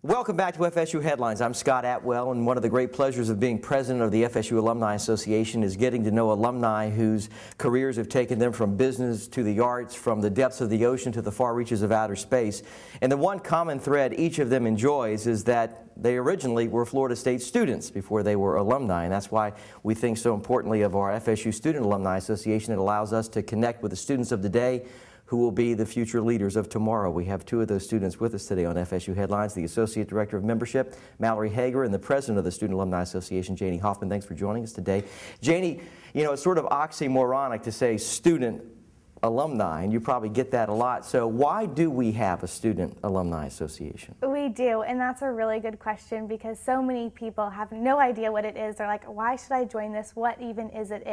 Welcome back to FSU Headlines. I'm Scott Atwell, and one of the great pleasures of being president of the FSU Alumni Association is getting to know alumni whose careers have taken them from business to the arts, from the depths of the ocean to the far reaches of outer space. And the one common thread each of them enjoys is that they originally were Florida State students before they were alumni, and that's why we think so importantly of our FSU Student Alumni Association. It allows us to connect with the students of today who will be the future leaders of tomorrow. We have two of those students with us today on FSU Headlines, the Associate Director of Membership, Mallory Hager, and the President of the Student Alumni Association, Janie Hoffman. Thanks for joining us today. Janie, you know, it's sort of oxymoronic to say student alumni, and you probably get that a lot. So why do we have a Student Alumni Association? We do, and that's a really good question because so many people have no idea what it is. They're like, why should I join this? What even is it?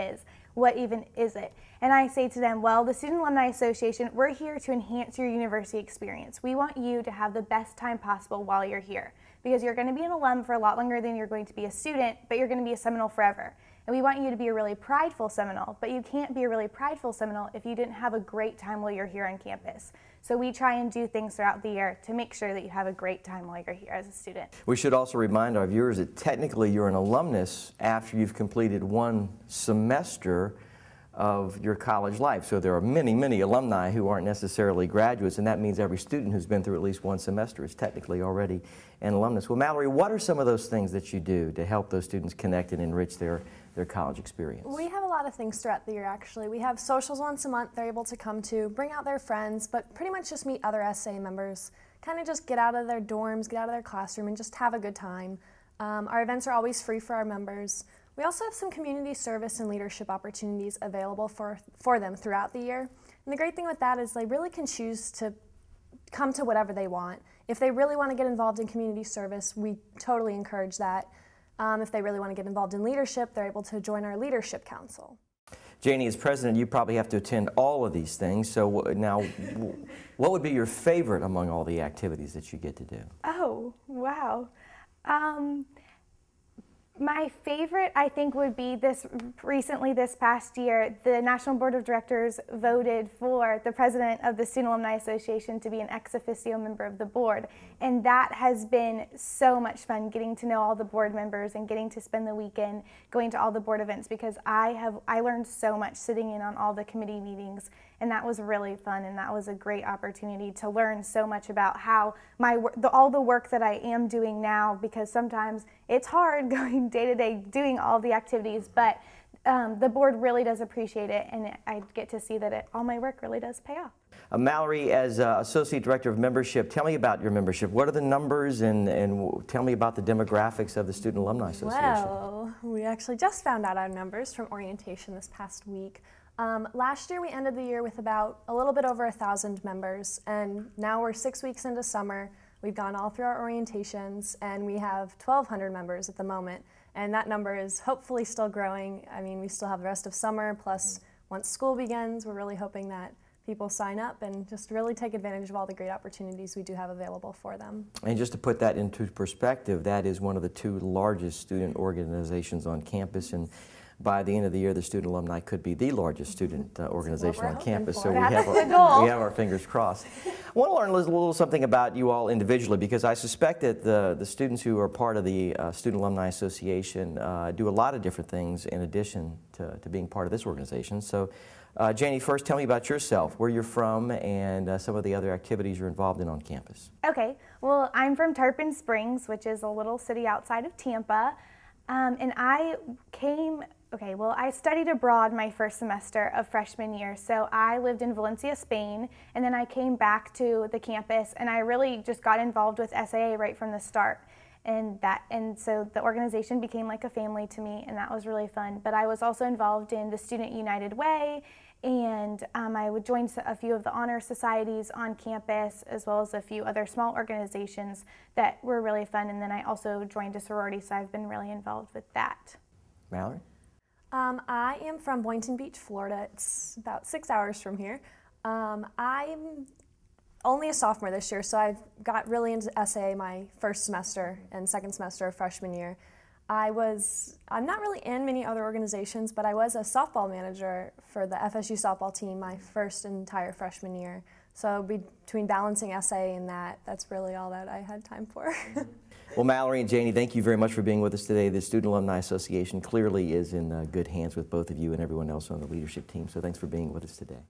What even is it? And I say to them, well, the Student Alumni Association, we're here to enhance your university experience. We want you to have the best time possible while you're here because you're going to be an alum for a lot longer than you're going to be a student, but you're going to be a Seminole forever. And we want you to be a really prideful Seminole, but you can't be a really prideful Seminole if you didn't have a great time while you're here on campus. So we try and do things throughout the year to make sure that you have a great time while you're here as a student. We should also remind our viewers that technically you're an alumnus after you've completed one semester of your college life. So there are many, many alumni who aren't necessarily graduates, and that means every student who's been through at least one semester is technically already an alumnus. Well, Mallory, what are some of those things that you do to help those students connect and enrich their college experience? We have a lot of things throughout the year, actually. We have socials once a month they're able to come to, bring out their friends, but pretty much just meet other SA members, kind of just get out of their dorms, get out of their classroom, and just have a good time. Our events are always free for our members. We also have some community service and leadership opportunities available for them throughout the year. And the great thing with that is they really can choose to come to whatever they want. If they really want to get involved in community service, we totally encourage that. If they really want to get involved in leadership, they're able to join our leadership council. Janie, as president, you probably have to attend all of these things. So now, what would be your favorite among all the activities that you get to do? Oh, wow. My favorite, I think, would be this past year, the National Board of Directors voted for the president of the Student Alumni Association to be an ex officio member of the board. And that has been so much fun, getting to know all the board members and getting to spend the weekend going to all the board events, because I learned so much sitting in on all the committee meetings, and that was really fun, and that was a great opportunity to learn so much about how all the work that I am doing now, because sometimes it's hard going day to day doing all the activities, but the board really does appreciate it, and I get to see that all my work really does pay off. Mallory, as Associate Director of Membership, tell me about your membership. What are the numbers, and tell me about the demographics of the Student Alumni Association? Well, we actually just found out our numbers from orientation this past week. Last year we ended the year with about a little bit over 1,000 members, and now we're 6 weeks into summer. We've gone all through our orientations, and we have 1,200 members at the moment, and that number is hopefully still growing. I mean, we still have the rest of summer, plus once school begins, we're really hoping that people sign up and just really take advantage of all the great opportunities we do have available for them. And just to put that into perspective, that is one of the two largest student organizations on campus, and by the end of the year, the Student Alumni could be the largest student organization on campus. So we have our fingers crossed. I want to learn a little something about you all individually, because I suspect that the students who are part of the Student Alumni Association do a lot of different things in addition to being part of this organization. So Janie, first tell me about yourself, where you're from, and some of the other activities you're involved in on campus. Okay, well, I'm from Tarpon Springs, which is a little city outside of Tampa, and I studied abroad my first semester of freshman year, so I lived in Valencia, Spain, and then I came back to the campus, and I really just got involved with SAA right from the start. And so the organization became like a family to me, and that was really fun. But I was also involved in the Student United Way, and I would join a few of the honor societies on campus, as well as a few other small organizations that were really fun. And then I also joined a sorority, so I've been really involved with that. Mallory? I am from Boynton Beach, Florida. It's about 6 hours from here. I'm only a sophomore this year, so I've got really into SA my first semester and second semester of freshman year. I'm not really in many other organizations, but I was a softball manager for the FSU softball team my first entire freshman year. So between balancing essay and that's really all that I had time for. Well, Mallory and Janie, thank you very much for being with us today. The Student Alumni Association clearly is in good hands with both of you and everyone else on the leadership team, so thanks for being with us today.